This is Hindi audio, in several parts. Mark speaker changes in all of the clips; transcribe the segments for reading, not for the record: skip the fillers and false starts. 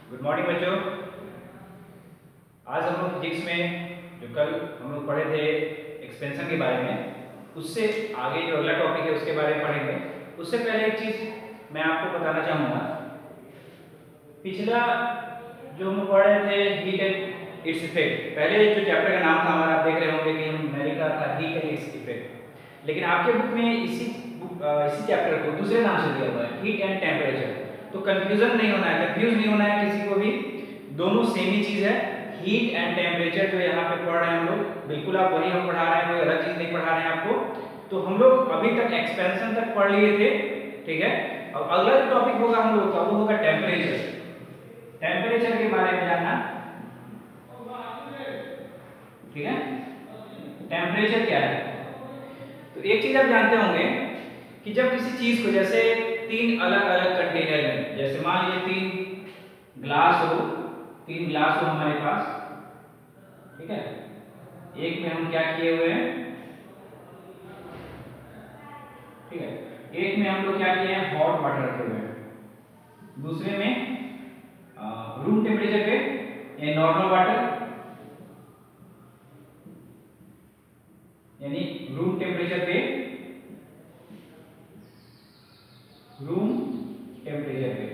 Speaker 1: गुड मॉर्निंग बच्चों। आज हम लोग फिजिक्स में जो कल हम लोग पढ़े थे एक्सपेंशन के बारे में, उससे आगे जो अगला टॉपिक है उसके बारे में पढ़ेंगे। उससे पहले एक चीज़ मैं आपको बताना चाहूँगा। पिछला जो हम पढ़ रहे थे हीट एंड इट्स इफेक्ट, पहले जो चैप्टर का नाम था हमारा, आप देख रहे होंगे कि मैंने लिखा था हीट एंड इट्स इफेक्ट, लेकिन आपके बुक में इसी चैप्टर को दूसरे नाम से दिया हुआ है, हीट एंड टेम्परेचर। तो कंफ्यूजन नहीं होना है, कंफ्यूज नहीं होना है किसी को भी, दोनों सेम ही चीज़ है। हीट एंड टेम्परेचर जो यहाँ पे पढ़ रहे हैं हम लोग, बिल्कुल आप वही हम पढ़ा रहे हैं, कोई अलग चीज़ नहीं पढ़ा रहे हैं आपको। तो हम लोग अभी तक एक्सपेंशन तक पढ़ लिए थे, ठीक है। अब अगला जो टॉपिक होगा हम लोग का वो होगा टेम्परेचर। टेम्परेचर के बारे में जानना, ठीक है। टेम्परेचर क्या है? तो एक चीज आप जानते होंगे कि जब किसी चीज को, जैसे तीन अलग अलग कंटेनर में, जैसे मान लीजिए तीन ग्लास हो हमारे पास, ठीक है। एक में हम क्या किए हुए हैं, ठीक है, एक में हम लोग क्या किए हैं, हॉट वाटर रखे हुए हैं, दूसरे में रूम टेम्परेचर पे या नॉर्मल वाटर, यानी रूम टेम्परेचर पे, रूम टेम्परेचर पे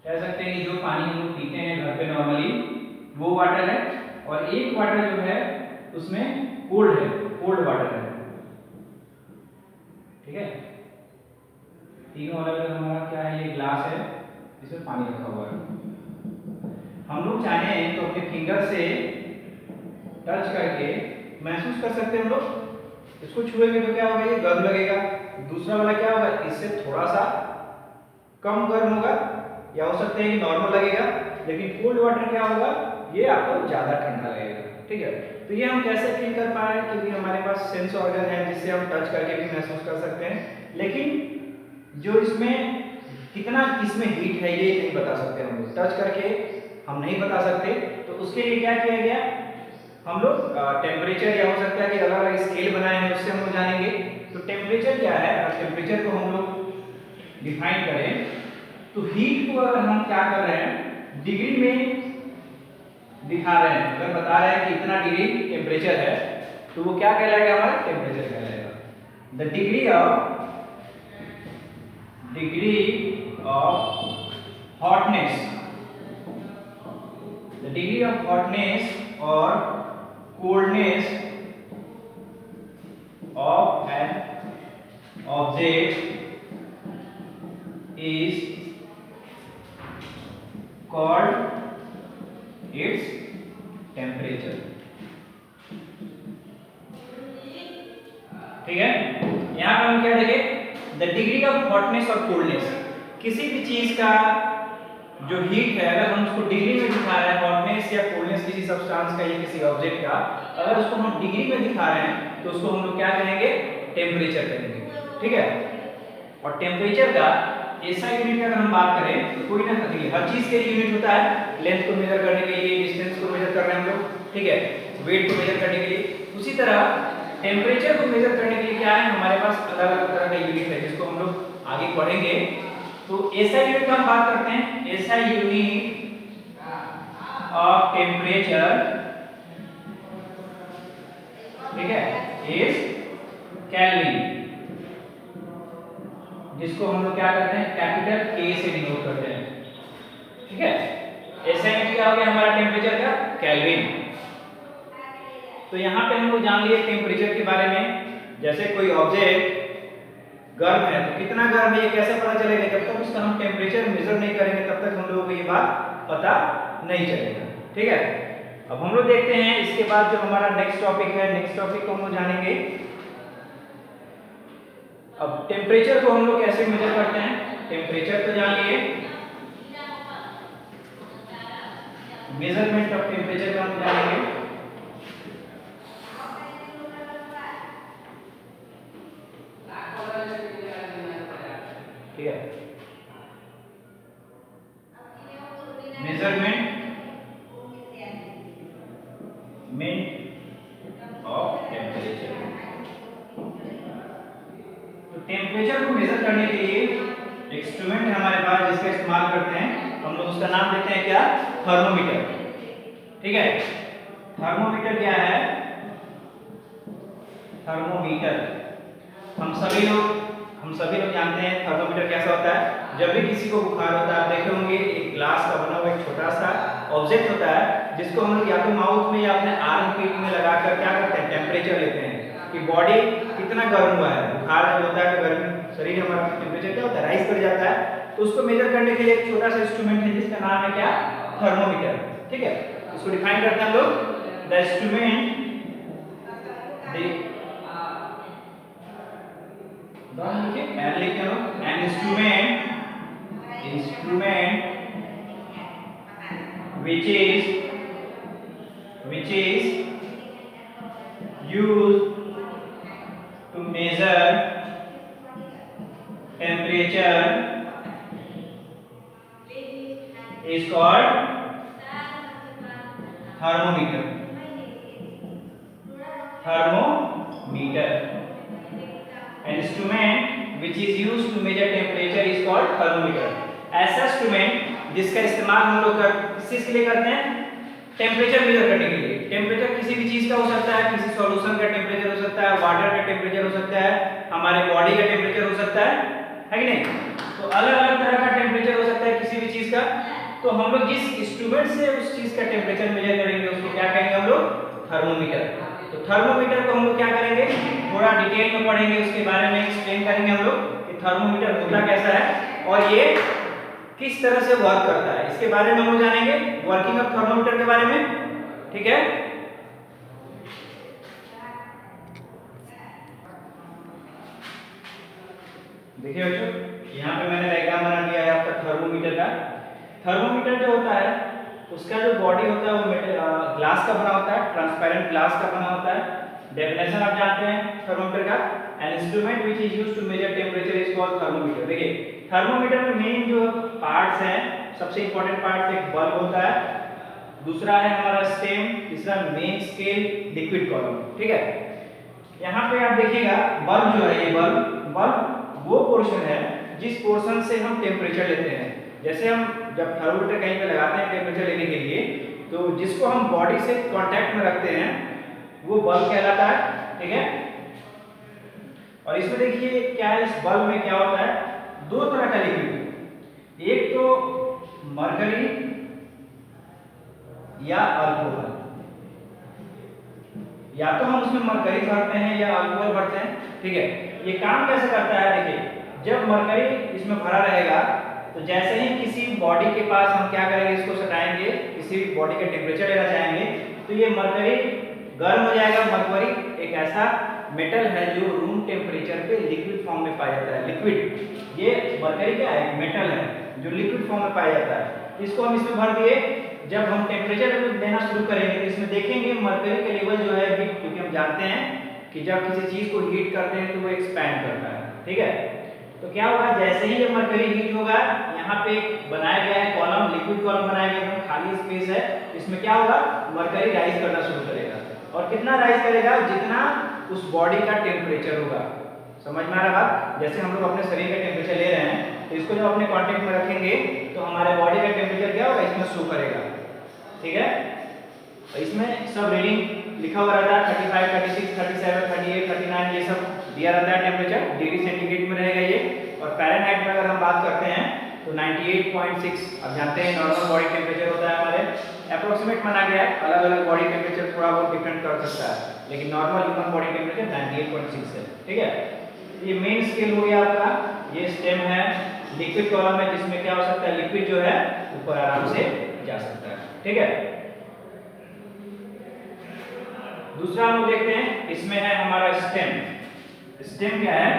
Speaker 1: कह सकते हैं कि जो पानी हम लोग पीते हैं घर पे नॉर्मली वो वाटर है, और एक वाटर जो है उसमें कोल्ड है, कोल्ड वाटर है, ठीक है। तीनों अलग अलग हमारा क्या है, ये ग्लास है, इसमें पानी रखा हुआ है। हम लोग चाहें तो अपने फिंगर से टच करके महसूस कर सकते हैं हम लोग। इसको छुएंगे तो क्या होगा, ये गर्म लगेगा। दूसरा वाला क्या होगा, इससे थोड़ा सा कम गर्म होगा, या हो सकता है कि नॉर्मल लगेगा। लेकिन कोल्ड वाटर क्या होगा, ये आपको ज्यादा ठंडा लगेगा, ठीक है। तो ये हम कैसे फील कर पा रहे हैं, क्योंकि हमारे पास सेंस ऑर्गन है जिससे हम टच करके भी महसूस कर सकते हैं। लेकिन जो इसमें कितना इसमें हीट है ये नहीं बता सकते हम लोग, टच करके हम नहीं बता सकते। तो उसके लिए क्या किया गया, हम लोग टेम्परेचर, या हो सकता है कि अलग अलग स्केल बनाए हैं, उससे हम लोग जानेंगे। तो टेम्परेचर क्या है, अगर टेम्परेचर को हम लोग डिफाइन करें तो हीट को अगर हम क्या कर रहे हैं, डिग्री में दिखा रहे हैं, अगर बता रहे हैं कि इतना डिग्री टेम्परेचर है, तो वो क्या कहलाएगा, हमारा टेम्परेचर कहलाएगा। The degree of hotness, the degree of hotness और coldness of an object is called its temperature, ठीक है। यहां पर हम क्या देखें, द डिग्री ऑफ हॉटनेस और कोल्डनेस, किसी भी चीज का जो हीट है, अगर हम उसको डिग्री में दिखा रहे हैं, हॉटनेस या कोल्डनेस किसी सब्सटेंस का या किसी ऑब्जेक्ट का, अगर उसको हम डिग्री में दिखा रहे हैं तो उसको हम लोग क्या कहेंगे, टेम्परेचर कहेंगे, ठीक है। और टेम्परेचर का ऐसा यूनिट अगर हम बात करें तो कोई ना, हर चीज के लिए यूनिट होता है। लेंथ को मेजर करने के लिए, डिस्टेंस को मेजर कर रहे हैं हम लोग, ठीक है, वेट को मेजर करने के लिए। उसी तरह टेम्परेचर को मेजर करने के लिए क्या है, हमारे पास अलग अलग तरह का यूनिट है, जिसको हम लोग आगे पढ़ेंगे। तो ऐसा यूनिट हम बात करते हैं, ऐसा यूनिट ऑफ टेम्परेचर, ठीक है, इज केल्विन, जिसको हम लोग क्या करते हैं, कैपिटल के से डिनोट करते हैं, ठीक है। ऐसा यूनिट क्या हो गया हमारा टेम्परेचर का, केल्विन। तो यहाँ पे हम लोग जान लिए टेम्परेचर के बारे में। जैसे कोई ऑब्जेक्ट गर्म है तो कितना गर्म है ये कैसे पता चलेगा, जब तक उसका हम टेम्परेचर मेजर नहीं करेंगे तब तक हम लोगों को ये बात पता नहीं चलेगा, ठीक है। अब हम लोग देखते हैं इसके बाद जो हमारा नेक्स्ट टॉपिक है, नेक्स्ट टॉपिक को हम लोग जानेंगे। अब टेम्परेचर को हम लोग कैसे मेजर करते हैं, टेम्परेचर तो जान लिए, मेजरमेंट ऑफ टेम्परेचर का हम जानेंगे, ठीक है। मेजरमेंट ऑफ टेम्परेचर, तो टेम्परेचर को मेजर करने के लिए इंस्ट्रूमेंट है हमारे पास जिसका इस्तेमाल करते हैं, हम लोग उसका नाम देते हैं क्या, थर्मोमीटर। ठीक है, थर्मोमीटर क्या है, थर्मोमीटर हम सभी लोग जानते हैं थर्मोमीटर कैसा होता है। जब भी किसी को बुखार होता है, आप देखे होंगे एक ग्लास का बना हुआ एक छोटा सा ऑब्जेक्ट होता है जिसको हम लोग या तो माउथ में या अपने आर्म पीठ में लगाकर क्या करते हैं, टेम्परेचर लेते हैं कि बॉडी कितना गर्म हुआ है। बुखार जब होता है तो गर्मी शरीर हमारा टेम्परेचर क्या होता है, राइज कर जाता है। तो उसको मेजर करने के लिए एक छोटा सा इंस्ट्रूमेंट है जिसका नाम है क्या, थर्मोमीटर। ठीक है, इसको डिफाइन करते हैं हम लोग, the instrument an instrument which is used to measure temperature is called thermometer. Thermometer. An instrument which is used to measure temperature is called thermometer. ऐसा इंस्ट्रूमेंट जिसका इस्तेमाल हम लोग किस चीज के लिए करते हैं, टेम्परेचर मेजर करने के लिए। टेम्परेचर किसी भी चीज का हो सकता है, किसी सॉल्यूशन का टेम्परेचर हो सकता है, वाटर का टेम्परेचर हो सकता है, हमारे बॉडी का टेम्परेचर हो सकता है कि नहीं। तो अलग अलग तरह का टेम्परेचर हो सकता है किसी भी चीज का। तो हम लोग जिस इंस्ट्रूमेंट से उस चीज का टेम्परेचर मेजर करेंगे उसको क्या कहेंगे हम लोग, थर्मोमीटर। तो थर्मोमीटर को हम लोग क्या करेंगे, थोड़ा डिटेल में पढ़ेंगे, उसके बारे में एक्सप्लेन करेंगे हम लोग कि थर्मोमीटर होता कैसा है और ये किस तरह से वर्क करता है। इसके बारे में हम लोग जानेंगे, वर्किंग ऑफ थर्मोमीटर के बारे में। ठीक है, देखिए बच्चों, यहाँ पे मैंने डायग्राम बना दिया है आपका थर्मोमीटर का। थर्मोमीटर जो होता है उसका जो बॉडी होता है वो ग्लास का बना होता है, ट्रांसपेरेंट ग्लास का बना होता है। डेफिनेशन आप जानते हैं थर्मोमीटर का, an instrument which is used to measure temperature is called thermometer. देखिए थर्मोमीटर में मेन जो पार्ट्स हैं, सबसे इंपॉर्टेंट पार्ट एक बल्ब होता है, दूसरा है हमारा स्टेम, तीसरा मेन स्केल, लिक्विड कॉलम। ठीक है, यहाँ पे आप देखिएगा बल्ब जो है, ये बल्ब वो पोर्शन है जिस पोर्शन से हम टेम्परेचर लेते हैं। जैसे हम जब थर्मोमीटर कहीं पे लगाते हैं टेम्परेचर लेने के लिए, तो जिसको हम बॉडी से कांटेक्ट में रखते हैं वो बल्ब कहलाता है। ठीक है, और इसमें देखिए क्या है, इस बल्ब में क्या होता है, दो तरह का लिक्विड, एक तो मरकरी या अल्कोहल। या तो हम उसमें मरकरी भरते हैं या अल्कोहल भरते हैं। ठीक है, ये काम कैसे करता है, देखिए जब मरकरी इसमें भरा रहेगा तो जैसे ही किसी बॉडी के पास हम क्या करेंगे, इसको सटाएंगे, किसी भी बॉडी का टेम्परेचर लेना चाहेंगे तो ये मरकरी गर्म हो जाएगा। मरकरी एक ऐसा मेटल है जो रूम टेम्परेचर पे लिक्विड फॉर्म में पाया जाता है। लिक्विड, ये मरकरी क्या है, मेटल है जो लिक्विड फॉर्म में पाया जाता है। इसको हम इसमें भर दिए, जब हम टेम्परेचर देना शुरू करेंगे तो इसमें देखेंगे मरकरी का लेवल जो है हीट, क्योंकि हम जानते हैं कि जब किसी चीज को हीट करते हैं तो वो एक्सपैंड करता है। ठीक है, तो क्या होगा, जैसे ही ये मरकरी हीट होगा, यहाँ पे एक बनाया गया है कॉलम, लिक्विड कॉलम बनाया गया है, खाली स्पेस है, इसमें क्या होगा, मरकरी राइज करना शुरू करेगा। और कितना राइज करेगा, जितना उस बॉडी का टेम्परेचर होगा। समझ में आ रहा बात, जैसे हम लोग अपने शरीर का टेम्परेचर ले रहे हैं तो इसको जब अपने कांटेक्ट में रखेंगे तो हमारे बॉडी का टेम्परेचर क्या होगा, इसमें शो करेगा। ठीक है, तो इसमें सब रीडिंग लिखा हुआ रहता है, 35, 36, 37, 38, 39 ये सब दिया रहता है टेम्परेचर, डिग्री सेंटीग्रेड में रहेगा ये। और फ़ारेनहाइट में अगर हम बात करते हैं तो 98.6, अब जानते हैं नॉर्मल बॉडी टेम्परेचर होता है हमारे, अप्रोक्सीमेट माना गया है, अलग अलग बॉडी टेम्परेचर थोड़ा बहुत डिफरेंट कर सकता है, लेकिन नॉर्मल ह्यूमन बॉडी टेम्परेचर 98.6 है। ठीक है, ये मेन स्केल हो गया आपका, ये स्टेम है, लिक्विड कॉलम है जिसमें क्या हो सकता है, लिक्विड जो है ऊपर आराम से जा सकता है। ठीक है, दूसरा हम लोग देखते हैं, इसमें है हमारा स्टेम। स्टेम क्या है,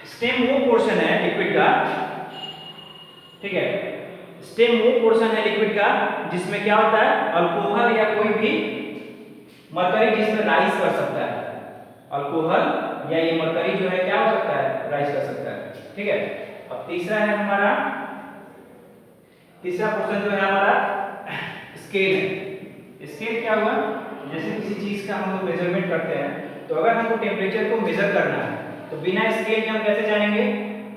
Speaker 1: स्टेम वो पोर्शन है लिक्विड का, ठीक है, स्टेम वो पोर्शन है लिक्विड का जिसमें क्या होता है, अल्कोहल या कोई भी मरकरी जिसमें राइज कर सकता है। अल्कोहल या ये मरकरी जो है क्या हो सकता है, राइज कर सकता है। ठीक है, अब तीसरा है हमारा, तीसरा पोर्शन जो है हमारा स्केल है। स्केल क्या हुआ, जैसे किसी चीज का हम लोग मेजरमेंट करते हैं तो अगर हमको टेम्परेचर को मेजर करना है तो बिना स्केल के हम कैसे जानेंगे?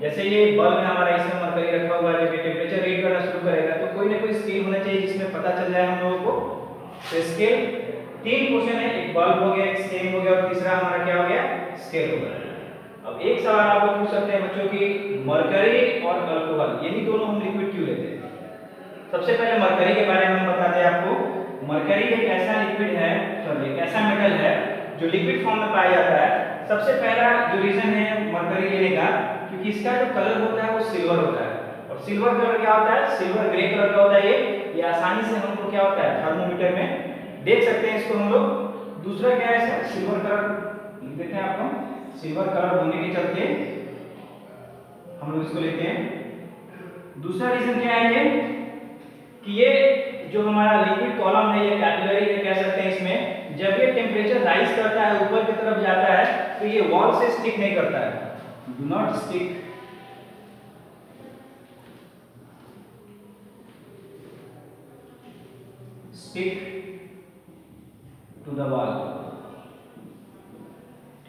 Speaker 1: जैसे ये बल्ब है हमारा, इसमें मरकरी रखा हुआ है, जब ये टेम्परेचर रीड करना शुरू करेगा तो कोई ना कोई स्केल होना चाहिए जिसमें पता चल जाए हम लोगों को। तो स्केल 3 क्वेश्चन है, एक बल्ब हो गया, एक स्केल हो गया और तीसरा हमारा क्या हो गया? स्केल हो गया। अब एक सवाल आप लोग पूछ सकते हैं बच्चों की, मरकरी और अल्कोहल ये दोनों हम लिक्विड क्यों लेते हैं? सबसे पहले मरकरी के बारे में हम बताते हैं आपको। मरकरी एक ऐसा लिक्विड है, सॉरी एक ऐसा मेटल है जो लिक्विड फॉर्म में पाया जाता है। सबसे पहला जो रीजन है मरकरी लेने का, क्योंकि इसका जो कलर होता है वो सिल्वर होता है। और सिल्वर कलर क्या होता है? सिल्वर ग्रे कलर का होता है। ये आसानी से हमको क्या होता है? थर्मोमीटर में देख सकते हैं इसको हम लोग। दूसरा क्या है इसका? सिल्वर कलर लिख देते हैं आपको। सिल्वर कलर होने के चलते हम लोग इसको लेते हैं। दूसरा रीजन क्या है ये, कि ये जो हमारा लिक्विड कॉलम है, ये कैपिलरी है कह सकते हैं। इसमें जब ये टेम्परेचर राइज करता है, ऊपर की तरफ जाता है, तो ये वॉल से स्टिक नहीं करता है, do not stick. Stick to the wall,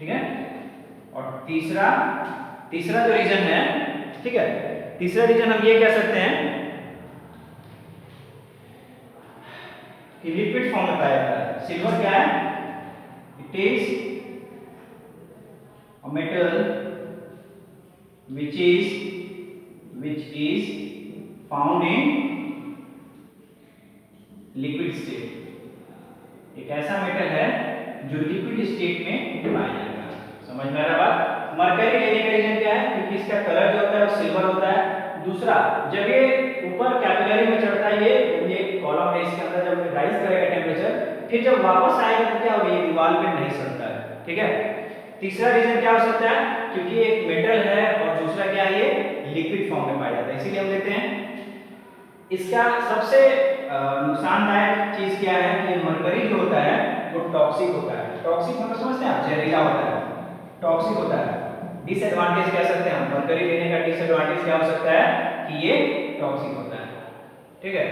Speaker 1: ठीक है। और तीसरा जो रीजन है, ठीक है, तीसरा रीजन हम ये कह सकते हैं कि लिक्विड फॉर्म में पाया जाता है। सिल्वर क्या है? It is a metal which is found in liquid state। एक ऐसा मेटल है जो लिक्विड स्टेट में पाया जाता है। समझ में आ रहा बात? मरकरी लेने का रीजन क्या है? क्योंकि इसका कलर जो होता है वो सिल्वर होता है। दूसरा, जब ये ऊपर कैपिलरी में चढ़ता है, ये कॉलम है, इसके अंदर जब राइज करेगा टेम्परेचर, फिर जब वापस आएगा तो क्या होगा? ये दीवार पे नहीं सड़ता है, ठीक है। तीसरा रीजन क्या हो सकता है? क्योंकि एक मेटल है और दूसरा क्या है? ये लिक्विड फॉर्म में पाया जाता है, इसीलिए हम लेते हैं। इसका सबसे नुकसानदायक चीज क्या है कि मरकरी जो होता है वो टॉक्सिक होता है। टॉक्सिक मतलब समझते हैं आप? जहरीला होता है, टॉक्सिक होता है। डिसएडवांटेज कह सकते हैं हम, मरकरी लेने का डिसएडवांटेज क्या हो सकता है? कि ये टॉक्सिक होता है, ठीक है।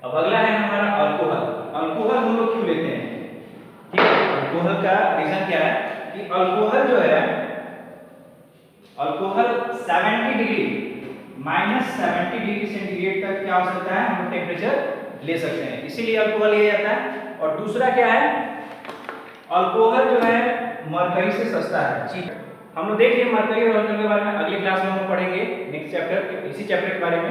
Speaker 1: अब अगला है हमारा अल्कोहल। अल्कोहल हम लोग क्यों लेते हैं? ठीक है, अल्कोहल का रीजन क्या है कि अल्कोहल जो है, अल्कोहल 70 डिग्री -70 डिग्री सेंटीग्रेड तक क्या हो सकता है? हम टेम्परेचर ले सकते हैं, इसीलिए अल्कोहल लिया जाता है। और दूसरा क्या है? अल्कोहल जो है मरकरी से सस्ता है, चीप है। हम लोग देख लिए मरकरी और अल्कोहल के बारे में, अगली क्लास में हम पढ़ेंगे नेक्स्ट चैप्टर, इसी चैप्टर के बारे में।